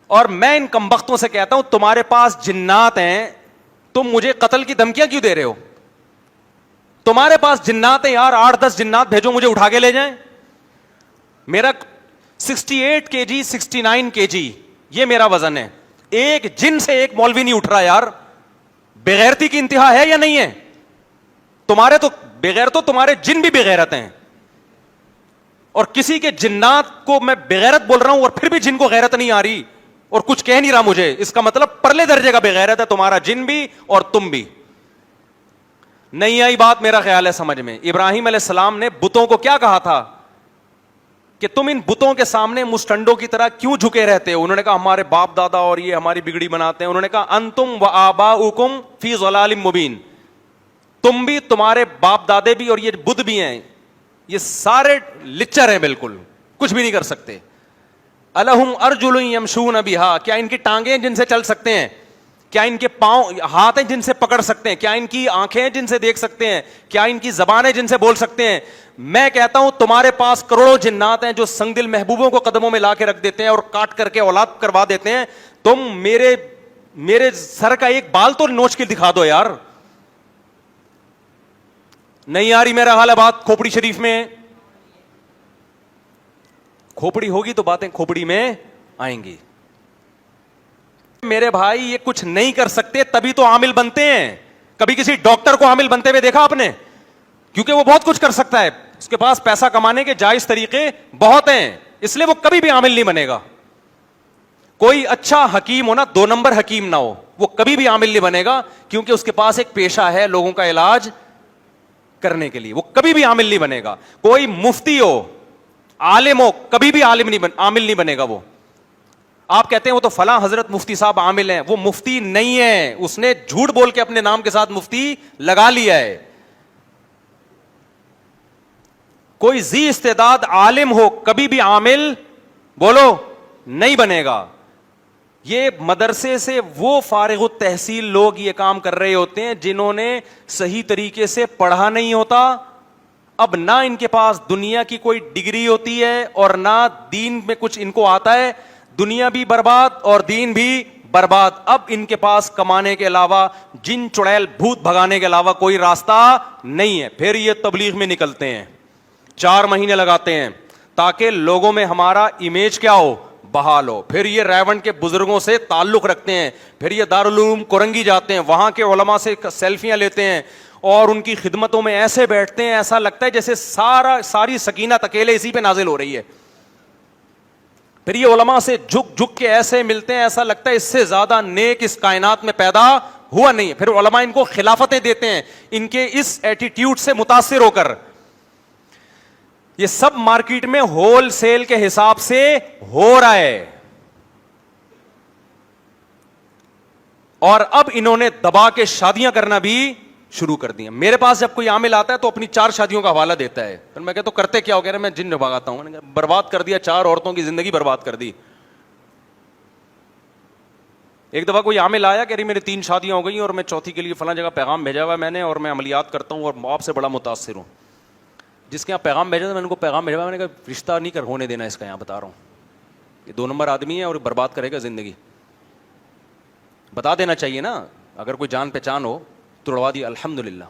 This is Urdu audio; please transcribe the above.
اور میں ان کمبختوں سے کہتا ہوں تمہارے پاس جنات ہیں, تم مجھے قتل کی دھمکیاں کیوں دے رہے ہو؟ تمہارے پاس جنات ہیں یار, 8-10 جنات بھیجو مجھے اٹھا کے لے جائیں. میرا 68 kg 69 kg یہ میرا وزن ہے, ایک جن سے ایک مولوی نہیں اٹھ رہا یار. بغیرتی کی انتہا ہے یا نہیں ہے؟ تمہارے تو بغیر تو تمہارے جن بھی بغیرت ہیں, اور کسی کے جنات کو میں بغیرت بول رہا ہوں اور پھر بھی جن کو غیرت نہیں آ رہی اور کچھ کہہ نہیں رہا مجھے, اس کا مطلب پرلے درجے کا بغیرت ہے تمہارا جن بھی اور تم بھی. نہیں آئی بات میرا خیال ہے سمجھ میں. ابراہیم علیہ السلام نے بتوں کو کیا کہا تھا کہ تم ان بتوں کے سامنے مسٹنڈوں کی طرح کیوں جھکے رہتے ہو؟ انہوں نے کہا ہمارے باپ دادا اور یہ ہماری بگڑی بناتے ہیں. انہوں نے کہا انتم و آباؤکم فی ضلال مبین, تم بھی, تمہارے باپ دادے بھی اور یہ بدھ بھی ہیں, یہ سارے لچر ہیں, بالکل کچھ بھی نہیں کر سکتے. الہم ارجل یمشون بہا, کیا ان کی ٹانگیں جن سے چل سکتے ہیں؟ کیا ان کے پاؤں ہاتھ ہیں جن سے پکڑ سکتے ہیں؟ کیا ان کی آنکھیں ہیں جن سے دیکھ سکتے ہیں؟ کیا ان کی زبان ہے جن سے بول سکتے ہیں؟ میں کہتا ہوں تمہارے پاس کروڑوں جنات ہیں جو سنگ دل محبوبوں کو قدموں میں لا کے رکھ دیتے ہیں اور کاٹ کر کے اولاد کروا دیتے ہیں. تم میرے سر کا ایک بال تو نوچ کے دکھا دو یار. نہیں آ رہی میرا حال ہے بات کھوپڑی شریف میں؟ کھوپڑی ہوگی تو باتیں کھوپڑی میں آئیں گی. میرے بھائی یہ کچھ نہیں کر سکتے تبھی تو عامل بنتے ہیں. کبھی کسی ڈاکٹر کو عامل بنتے ہوئے دیکھا آپ نے؟ کیونکہ وہ بہت کچھ کر سکتا ہے, اس کے پاس پیسہ کمانے کے جائز طریقے بہت ہیں, اس لیے وہ کبھی بھی عامل نہیں بنے گا. کوئی اچھا حکیم ہو نا, 2 نمبر حکیم نہ ہو, وہ کبھی بھی عامل نہیں بنے گا, کیونکہ اس کے پاس ایک پیشہ ہے لوگوں کا علاج کرنے کے لیے, وہ کبھی بھی عامل نہیں بنے گا. کوئی مفتی ہو, عالم ہو, کبھی بھی عامل نہیں بنے گا. وہ آپ کہتے ہیں وہ تو فلاں حضرت مفتی صاحب عامل ہیں, وہ مفتی نہیں ہے, اس نے جھوٹ بول کے اپنے نام کے ساتھ مفتی لگا لیا ہے. کوئی ذی استعداد عالم ہو کبھی بھی عامل بولو نہیں بنے گا. یہ مدرسے سے وہ فارغ التحصیل لوگ یہ کام کر رہے ہوتے ہیں جنہوں نے صحیح طریقے سے پڑھا نہیں ہوتا. اب نہ ان کے پاس دنیا کی کوئی ڈگری ہوتی ہے اور نہ دین میں کچھ ان کو آتا ہے, دنیا بھی برباد اور دین بھی برباد. اب ان کے پاس کمانے کے علاوہ, جن چڑیل بھوت بھگانے کے علاوہ کوئی راستہ نہیں ہے. پھر یہ تبلیغ میں نکلتے ہیں, 4 مہینے لگاتے ہیں تاکہ لوگوں میں ہمارا امیج کیا ہو, بحال ہو. پھر یہ ریونڈ کے بزرگوں سے تعلق رکھتے ہیں, پھر یہ دارالعلوم کورنگی جاتے ہیں, وہاں کے علماء سے سیلفیاں لیتے ہیں اور ان کی خدمتوں میں ایسے بیٹھتے ہیں ایسا لگتا ہے جیسے ساری سکینت اکیلے اسی پہ نازل ہو رہی ہے. پھر یہ علماء سے جھک جھک کے ایسے ملتے ہیں ایسا لگتا ہے اس سے زیادہ نیک اس کائنات میں پیدا ہوا نہیں ہے. پھر علماء ان کو خلافتیں دیتے ہیں ان کے اس ایٹیٹیوڈ سے متاثر ہو کر. یہ سب مارکیٹ میں ہول سیل کے حساب سے ہو رہا ہے, اور اب انہوں نے دبا کے شادیاں کرنا بھی شروع کر دیا. میرے پاس جب کوئی عامل آتا ہے تو اپنی 4 شادیوں کا حوالہ دیتا ہے. پھر میں کہتا ہوں کرتے کیا ہو؟ کہہ رہے میں جن بھگاتا ہوں. برباد کر دیا, 4 عورتوں کی زندگی برباد کر دی. ایک دفعہ کوئی عامل آیا کہ میری 3 شادیاں ہو گئی اور میں چوتھی کے لیے فلاں جگہ پیغام بھیجا ہوا ہے میں نے, اور میں عملیات کرتا ہوں اور آپ سے بڑا متاثر ہوں. جس کے یہاں پیغام بھیجا تھا میں نے کو پیغام بھیجا, میں نے کہا رشتہ نہیں کر ہونے دینا اس کا, یہاں بتا رہا ہوں یہ 2 نمبر آدمی ہے اور برباد کرے گا زندگی. بتا دینا چاہیے نا, اگر کوئی جان پہچان ہو توڑوا دی الحمدللہ.